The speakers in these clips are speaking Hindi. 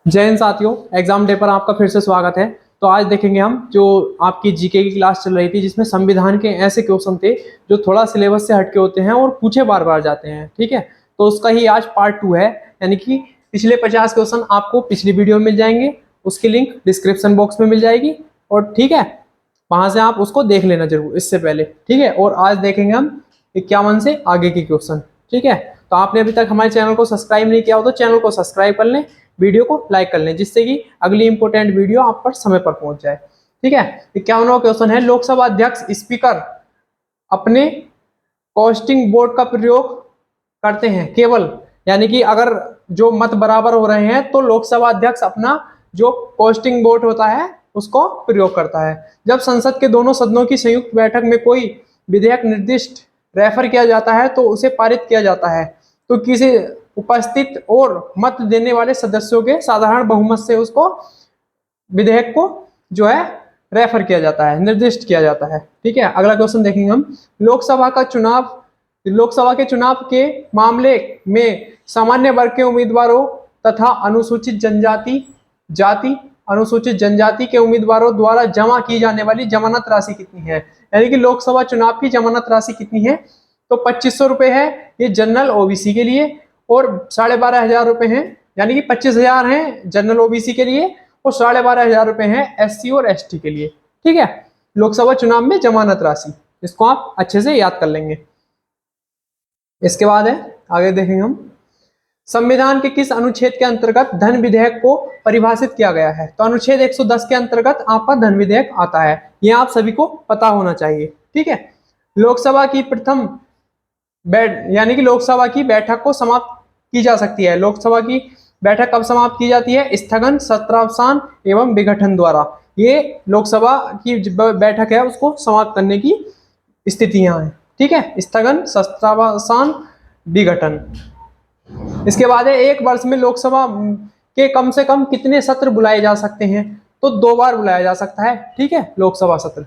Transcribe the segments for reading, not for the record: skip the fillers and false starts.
जय हिंद साथियों, एग्जाम डे पर आपका फिर से स्वागत है। तो आज देखेंगे हम जो आपकी जीके की क्लास चल रही थी जिसमें संविधान के ऐसे क्वेश्चन थे जो थोड़ा सिलेबस से हटके होते हैं और पूछे बार बार जाते हैं। ठीक है, तो उसका ही आज पार्ट 2 है, यानी कि पिछले 50 क्वेश्चन आपको पिछली वीडियो में मिल जाएंगे, उसकी लिंक डिस्क्रिप्शन बॉक्स में मिल जाएगी और ठीक है, वहां से आप उसको देख लेना जरूर इससे पहले। ठीक है, और आज देखेंगे हम 51 से आगे के क्वेश्चन। ठीक है, तो आपने अभी तक हमारे चैनल को सब्सक्राइब नहीं किया हो तो चैनल को सब्सक्राइब कर लें, वीडियो को लाइक कर लें, जिससे कि अगली इंपॉर्टेंट वीडियो आप पर समय पर पहुंच जाए। ठीक है, 51वां क्वेश्चन है, लोकसभा अध्यक्ष स्पीकर अपने कास्टिंग वोट का प्रयोग करते हैं केवल, यानी कि अगर जो मत बराबर हो रहे हैं तो लोकसभा अध्यक्ष अपना जो कास्टिंग वोट होता है उसको प्रयोग करता है। जब संसद के दोनों सदनों की संयुक्त बैठक में कोई विधेयक निर्दिष्ट रेफर किया जाता है तो उसे पारित किया जाता है, तो किसी उपस्थित और मत देने वाले सदस्यों के साधारण बहुमत से उसको विधेयक को जो है रेफर किया जाता है, निर्दिष्ट किया जाता है। ठीक है, अगला क्वेश्चन देखेंगे हम, लोकसभा के चुनाव के मामले में सामान्य वर्ग के उम्मीदवारों तथा अनुसूचित जनजाति के उम्मीदवारों द्वारा जमा की जाने वाली जमानत राशि कितनी है, यानी कि लोकसभा चुनाव की जमानत राशि कितनी है, तो 2500 रुपए है ये जनरल ओबीसी के लिए, और 12,500 रुपए हैं, यानी कि 25,000 हैं जनरल ओबीसी के लिए और 12,500 रुपए हैं एससी और एसटी के लिए। ठीक है, लोकसभा चुनाव में जमानत राशि, इसको आप अच्छे से याद कर लेंगे। इसके बाद है, आगे देखेंगे हम, संविधान के किस अनुच्छेद के अंतर्गत धन विधेयक को परिभाषित किया गया है, तो अनुच्छेद 110 के अंतर्गत आपका धन विधेयक आता है, यह आप सभी को पता होना चाहिए। ठीक है, लोकसभा की प्रथम यानी कि लोकसभा की बैठक को समाप्त की जा सकती है। लोकसभा की बैठक कब समाप्त की जाती है, स्थगन, सत्रावसान एवं विघटन द्वारा। ये लोकसभा की बैठक है उसको समाप्त करने की स्थितियां हैं। ठीक है, स्थगन, सत्रावसान, विघटन। इसके बाद है, एक वर्ष में लोकसभा के कम से कम कितने सत्र बुलाए जा सकते हैं, तो 2 बार बुलाया जा सकता है। ठीक है, लोकसभा सत्र।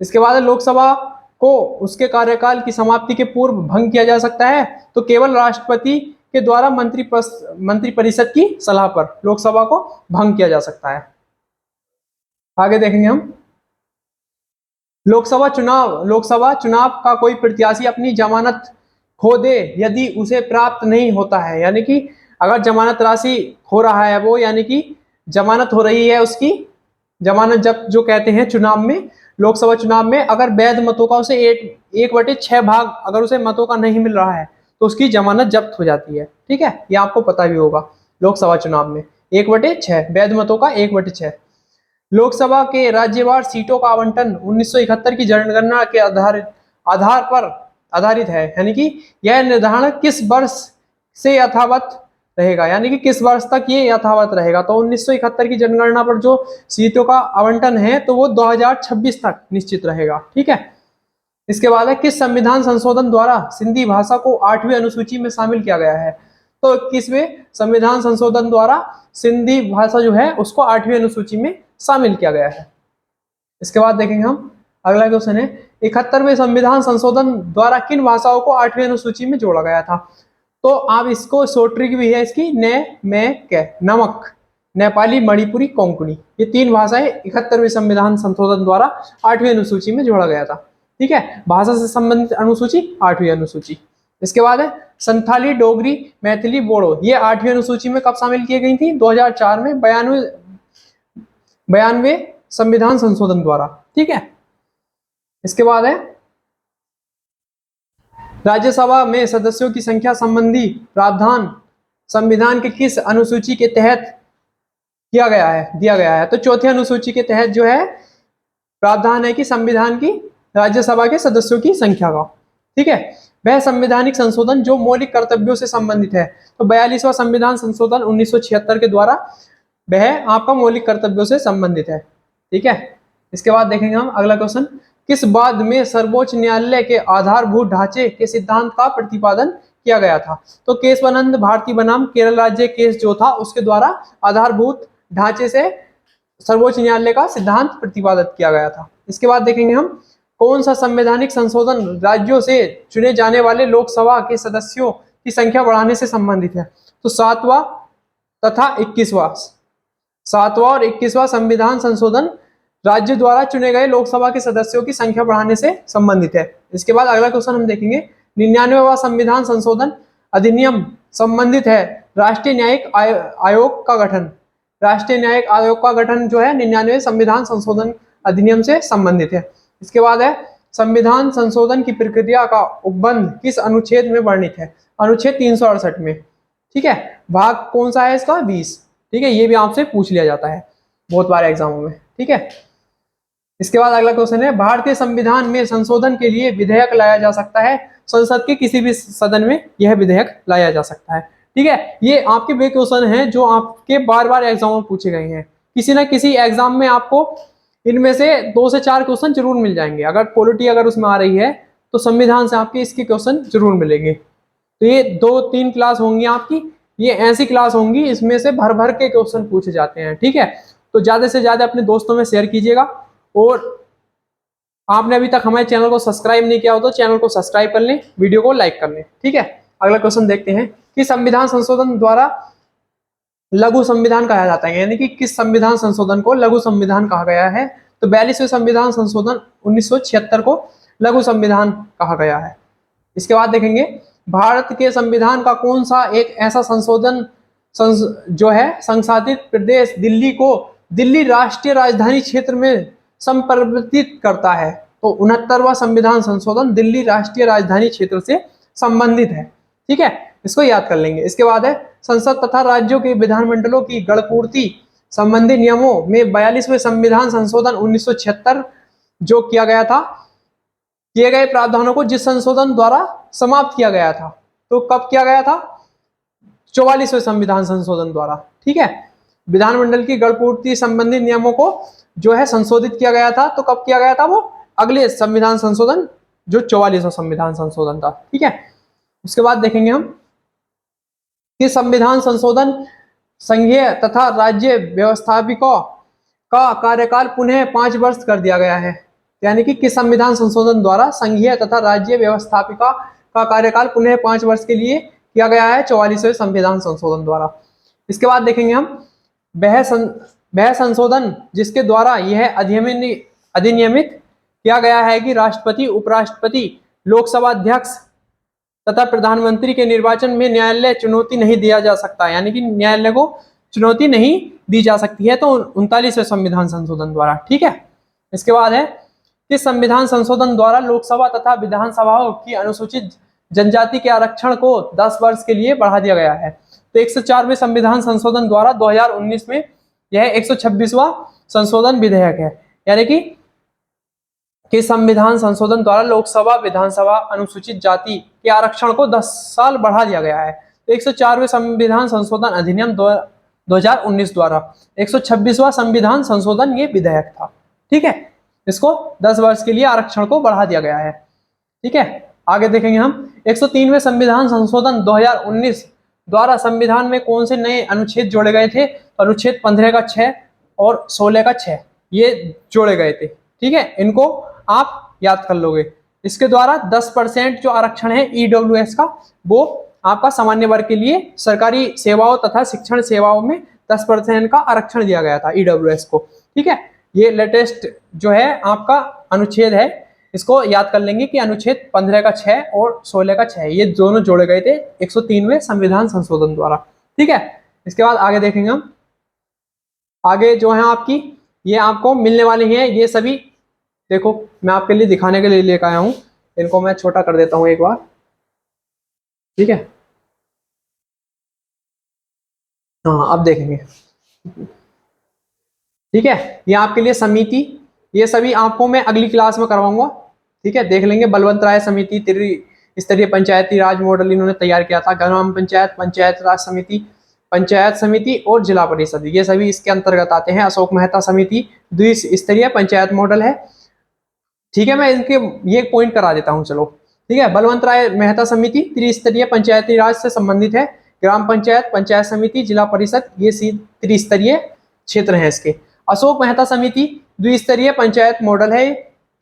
इसके बाद है, लोकसभा को उसके कार्यकाल की समाप्ति के पूर्व भंग किया जा सकता है, तो केवल राष्ट्रपति के द्वारा मंत्रिपरिषद की सलाह पर लोकसभा को भंग किया जा सकता है। आगे देखेंगे हम, लोकसभा चुनाव का कोई प्रत्याशी अपनी जमानत खो दे यदि उसे प्राप्त नहीं होता है, यानी कि अगर जमानत राशि खो रहा है वो, यानी कि जमानत हो रही है उसकी, जमानत जब्त जो कहते हैं चुनाव में, लोकसभा चुनाव में अगर वैध मतों का उसे 1/6 भाग अगर उसे मतों का नहीं मिल रहा है तो उसकी जमानत जब्त हो जाती है। ठीक है, ये आपको पता भी होगा, लोकसभा चुनाव में 1/6 वैध मतों का 1/6। लोकसभा के राज्यवार सीटों का आवंटन 1971 की जनगणना के आधार पर आधारित है, यानी कि यह निर्धारण किस वर्ष से यथावत रहेगा, यानी कि किस वर्ष तक ये यथावत रहेगा, तो 1971 की जनगणना पर जो सीटों का आवंटन है तो वो 2026 तक निश्चित रहेगा। ठीक है, इसके बाद है, किस संविधान संशोधन द्वारा सिंधी भाषा को 8वीं अनुसूची में शामिल किया गया है, तो 21वें संविधान संशोधन द्वारा सिंधी भाषा जो है उसको 8वीं अनुसूची में शामिल किया गया है। इसके बाद देखेंगे हम, अगला क्वेश्चन है, 71वें संविधान संशोधन द्वारा किन भाषाओं को 8वीं अनुसूची में जोड़ा गया था, तो आप इसको शॉर्ट ट्रिक भी है इसकी, नमक, नेपाली, मणिपुरी, कोंकणी, ये 3 भाषाएं 71वें संविधान संशोधन द्वारा 8वीं अनुसूची में जोड़ा गया था। ठीक है, भाषा से संबंधित अनुसूची 8वीं अनुसूची। इसके बाद है, संथाली, डोगरी, मैथिली, बोडो, ये 8वीं अनुसूची में कब शामिल की गई थी, 2004 में 92वें संविधान संशोधन द्वारा। ठीक है, इसके बाद है, राज्यसभा में सदस्यों की संख्या संबंधी प्रावधान संविधान के किस अनुसूची के तहत दिया गया है, तो 4थी अनुसूची के तहत जो है प्रावधान है कि संविधान की राज्यसभा के सदस्यों की संख्या का। ठीक है, वह संवैधानिक संशोधन जो मौलिक कर्तव्यों से संबंधित है, तो 42वां संविधान संशोधन 1976 के द्वारा वह आपका मौलिक कर्तव्यों से संबंधित है। ठीक है, इसके बाद देखेंगे हम अगला क्वेश्चन, किस बाद में सर्वोच्च न्यायालय के आधारभूत ढांचे के सिद्धांत का प्रतिपादन किया गया था, तो केशवानंद भारती बनाम केरल राज्य केस जो था उसके द्वारा आधारभूत ढांचे से सर्वोच्च न्यायालय का सिद्धांत प्रतिपादित किया गया था। इसके बाद देखेंगे हम, कौन सा संवैधानिक संशोधन राज्यों से चुने जाने वाले लोकसभा के सदस्यों की संख्या बढ़ाने से संबंधित है, तो 7वां तथा 21वां 7वां और 21वां संविधान संशोधन राज्य द्वारा चुने गए लोकसभा के सदस्यों की संख्या बढ़ाने से संबंधित है। इसके बाद अगला क्वेश्चन हम देखेंगे, 99वां संविधान संशोधन अधिनियम संबंधित है राष्ट्रीय न्यायिक आयोग का गठन। राष्ट्रीय न्यायिक आयोग का गठन जो है 99वें संविधान संशोधन अधिनियम से संबंधित है। इसके बाद है, संविधान संशोधन की प्रक्रिया का उपबंध किस अनुच्छेद में वर्णित है? अनुच्छेद 368 में। ठीक है, भाग कौन सा है इसका? 20। ठीक है, ये भी आपसे पूछ लिया जाता है बहुत बार एग्जामों में। ठीक है, इसके बाद अगला क्वेश्चन है, भारतीय संविधान में संशोधन के लिए विधेयक लाया जा सकता है? संसद के किसी भी सदन में यह विधेयक लाया जा सकता है। ठीक है, ये आपके वे क्वेश्चन हैं जो आपके बार बार एग्जाम में पूछे गए हैं। किसी ना किसी एग्जाम में आपको इनमें से 2 से 4 क्वेश्चन जरूर मिल जाएंगे। अगर पॉलिटी अगर उसमें आ रही है तो संविधान से आपके इसके क्वेश्चन जरूर मिलेंगे। तो ये 2-3 क्लास होंगी आपकी, ये ऐसी क्लास होंगी इसमें से भर भर के क्वेश्चन पूछे जाते हैं। ठीक है, तो ज्यादा से ज्यादा अपने दोस्तों में शेयर कीजिएगा, और आपने अभी तक हमारे चैनल को सब्सक्राइब नहीं किया हो तो चैनल को सब्सक्राइब कर लें, वीडियो को लाइक कर लें। ठीक है, अगला क्वेश्चन देखते हैं कि संविधान संशोधन द्वारा लघु संविधान कहा जाता है, यानी कि किस संविधान संशोधन को लघु संविधान कहा गया है? तो 42वें संविधान संशोधन 1976 को लघु संविधान कहा गया है। इसके बाद देखेंगे, भारत के संविधान का कौन सा एक ऐसा संशोधन जो है संशासित प्रदेश दिल्ली को दिल्ली राष्ट्रीय राजधानी क्षेत्र में संपरिवर्तित करता है? तो 69वां संविधान संशोधन दिल्ली राष्ट्रीय राजधानी क्षेत्र से संबंधित है। ठीक है, इसको याद कर लेंगे। इसके बाद है, संसद तथा राज्यों के विधानमंडलों की गणपूर्ति संबंधी नियमों में 42वें संविधान संशोधन 1976 जो किया गया था, किए गए प्रावधानों को जिस संशोधन द्वारा समाप्त किया गया था। तो कब किया गया था? 44वें संविधान संशोधन द्वारा। ठीक है, विधानमंडल की गणपूर्ति संबंधी नियमों को जो है संशोधित किया गया था। तो कब किया गया था? वो अगले संविधान संशोधन जो 44वां संविधान संशोधन था। ठीक है, उसके बाद देखेंगे हम कि संविधान संशोधन संघीय तथा राज्य व्यवस्थापिका का कार्यकाल पुनः 5 वर्ष कर दिया गया है। यानी कि किस संविधान संशोधन द्वारा संघीय तथा राज्य व्यवस्थापिका का कार्यकाल पुनः 5 वर्ष के लिए किया गया है? 44वें संविधान संशोधन द्वारा। इसके बाद देखेंगे हम वह संशोधन जिसके द्वारा यह अधिनियमित किया गया है कि राष्ट्रपति, उपराष्ट्रपति, लोकसभा अध्यक्ष तथा प्रधानमंत्री के निर्वाचन में न्यायालय चुनौती नहीं दिया जा सकता, यानी कि न्यायालय को चुनौती नहीं दी जा सकती है। तो 39वें संविधान संशोधन द्वारा। ठीक है, इसके बाद है कि संविधान संशोधन द्वारा लोकसभा तथा विधानसभाओं की अनुसूचित जनजाति के आरक्षण को 10 वर्ष के लिए बढ़ा दिया गया है। तो 104वें संविधान संशोधन द्वारा 2019 में यह 126वां संशोधन विधेयक है, यानी कि संविधान संशोधन द्वारा लोकसभा विधानसभा अनुसूचित जाति के आरक्षण को 10 साल बढ़ा दिया गया है। तो 104वें संविधान संशोधन अधिनियम 2019 द्वारा 126वां संविधान संशोधन ये विधेयक था। ठीक है, इसको 10 वर्ष के लिए आरक्षण को बढ़ा दिया गया है। ठीक है, आगे देखेंगे हम 103वें संविधान संशोधन 2019 द्वारा संविधान में कौन से नए अनुच्छेद जोड़े गए थे? अनुच्छेद 15 का 6 और 16 का 6 ये जोड़े गए थे। ठीक है, इनको आप याद कर लोगे। इसके द्वारा 10% जो आरक्षण है ईडब्ल्यूएस का, वो आपका सामान्य वर्ग के लिए सरकारी सेवाओं तथा शिक्षण सेवाओं में 10% का आरक्षण दिया गया था ईडब्ल्यूएस को। ठीक है, ये लेटेस्ट जो है आपका अनुच्छेद है, इसको याद कर लेंगे कि अनुच्छेद 15 का 6 और 16 का 6 ये दोनों जोड़े गए थे 103वें संविधान संशोधन द्वारा। ठीक है, इसके बाद आगे देखेंगे हम, आगे जो है आपकी ये आपको मिलने वाली हैं ये सभी। देखो मैं आपके लिए दिखाने के लिए लेकर आया हूं, इनको मैं छोटा कर देता हूं एक बार। ठीक है, हाँ अब देखेंगे। ठीक है, ये आपके लिए समिति, ये सभी आपको मैं अगली क्लास में करवाऊंगा। ठीक है, देख लेंगे। बलवंत राय समिति त्रिस्तरीय पंचायती राज मॉडल इन्होंने तैयार किया था। ग्राम पंचायत, पंचायत राज समिति, पंचायत समिति और जिला परिषद ये सभी इसके अंतर्गत आते हैं। अशोक मेहता समिति द्विस्तरीय पंचायत मॉडल है। ठीक है, मैं इनके ये पॉइंट करा देता हूँ, चलो। ठीक है, बलवंत राय मेहता समिति त्रिस्तरीय पंचायती राज से संबंधित है। ग्राम पंचायत, पंचायत समिति, जिला परिषद ये त्रिस्तरीय क्षेत्र है इसके। अशोक मेहता समिति द्विस्तरीय पंचायत मॉडल है।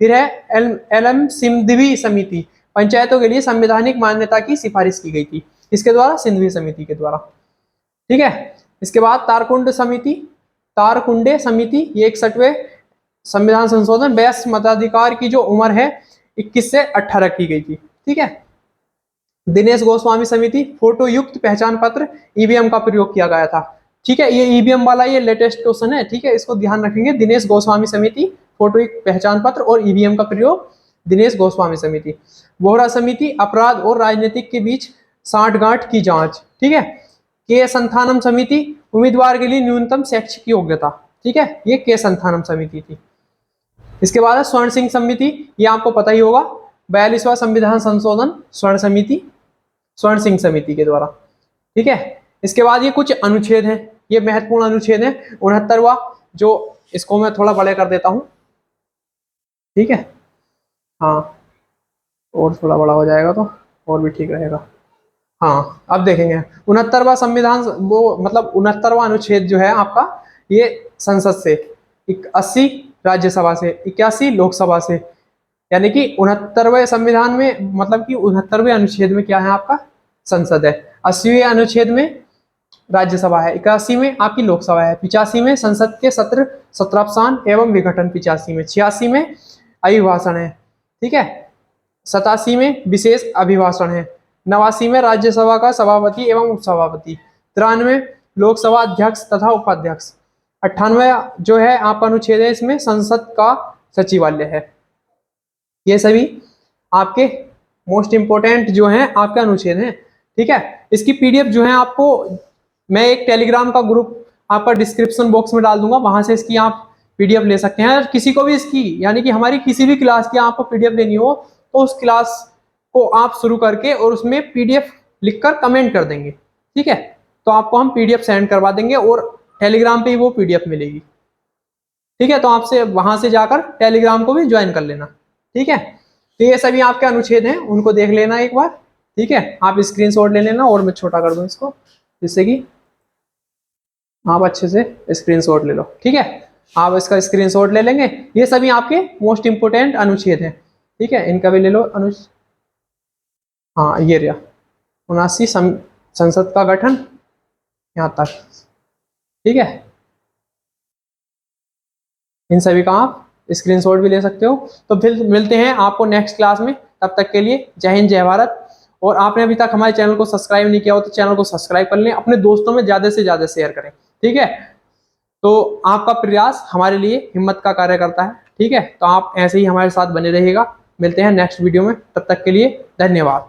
फिर है एलएम सिंधवी समिति, पंचायतों के लिए संवैधानिक मान्यता की सिफारिश की गई थी, इसके द्वारा सिंधवी समिति के द्वारा। ठीक है, इसके बाद तारकुंड समिति तारकुंडे समिति, ये 61वें संविधान संशोधन, वयस्क मताधिकार की जो उम्र है 21 से 18 की गई थी। ठीक है। दिनेश गोस्वामी समिति, फोटो युक्त पहचान पत्र, ईवीएम का प्रयोग किया गया था। ठीक है, ये ईवीएम वाला ये लेटेस्ट क्वेश्चन है। ठीक है, इसको ध्यान रखेंगे। दिनेश गोस्वामी समिति, फोटो युक्त पहचान पत्र और ईवीएम का प्रयोग, दिनेश गोस्वामी समिति। बोहरा समिति, अपराध और राजनीतिक के बीच सांठगांठ की जांच। ठीक है। के संथानम समिति, उम्मीदवार के लिए न्यूनतम शैक्षिक योग्यता। ठीक है, ये के संथानम समिति थी। इसके बाद है स्वर्ण सिंह समिति, ये आपको पता ही होगा, 42वां संविधान संशोधन स्वर्ण सिंह समिति के द्वारा। ठीक है। इसके बाद ये कुछ अनुच्छेद हैं, ये महत्वपूर्ण अनुच्छेद है। 69वां, जो इसको मैं थोड़ा बड़े कर देता हूं। ठीक है, हाँ, और थोड़ा बड़ा हो जाएगा तो और भी ठीक रहेगा। हाँ, अब देखेंगे 69वां संविधान, वो मतलब 69वां अनुच्छेद जो है आपका, ये संसद से, 80 राज्यसभा से, 81 लोकसभा से, यानी कि 69वें संविधान में, मतलब कि 69वें अनुच्छेद में क्या है आपका, संसद है। 80वें अनुच्छेद में राज्यसभा है, 81 में आपकी लोकसभा है, 85 में संसद के सत्र सत्रावसान एवं विघटन, 85 में, 86 में अभिभाषण है। ठीक है, 87 में विशेष अभिभाषण है, 89 में राज्यसभा का सभापति एवं उपसभापति, 93 लोकसभा अध्यक्ष तथा उपाध्यक्ष, 98 जो है आपका अनुच्छेद है, इसमें संसद का सचिवालय है। ये सभी आपके मोस्ट इंपोर्टेंट जो हैं आपके अनुच्छेद हैं। ठीक है, इसकी पीडीएफ जो है आपको मैं एक टेलीग्राम का ग्रुप आपका डिस्क्रिप्शन बॉक्स में डाल दूंगा, वहां से इसकी आप पीडीएफ ले सकते हैं। किसी को भी इसकी, यानी कि हमारी किसी भी क्लास की आपको पीडीएफ लेनी हो तो उस क्लास को आप शुरू करके और उसमें पीडीएफ लिखकर कमेंट कर देंगे। ठीक है, तो आपको हम पीडीएफ सेंड करवा देंगे और टेलीग्राम पे ही वो पीडीएफ मिलेगी। ठीक है, तो आपसे वहां से जाकर टेलीग्राम को भी ज्वाइन कर लेना। ठीक है, तो ये सभी आपके अनुच्छेद हैं, उनको देख लेना एक बार। ठीक है, आप स्क्रीनशॉट ले लेना और मैं छोटा कर दूं इसको, जिससे कि आप अच्छे से स्क्रीनशॉट ले लो। ठीक है, आप इसका स्क्रीनशॉट ले लेंगे। ये सभी आपके मोस्ट इंपोर्टेंट अनुच्छेद हैं। ठीक है, इनका भी ले लो हाँ, ये रहा 79 संसद का गठन, यहाँ तक। ठीक है, इन सभी का आप स्क्रीनशॉट भी ले सकते हो। तो फिर मिलते हैं आपको नेक्स्ट क्लास में, तब तक के लिए जय हिंद जय भारत। और आपने अभी तक हमारे चैनल को सब्सक्राइब नहीं किया हो तो चैनल को सब्सक्राइब कर लें, अपने दोस्तों में ज़्यादा से ज़्यादा शेयर करें। ठीक है, तो आपका प्रयास हमारे लिए हिम्मत का कार्य करता है। ठीक है, तो आप ऐसे ही हमारे साथ बने रहिएगा। मिलते हैं नेक्स्ट वीडियो में, तब तक के लिए धन्यवाद।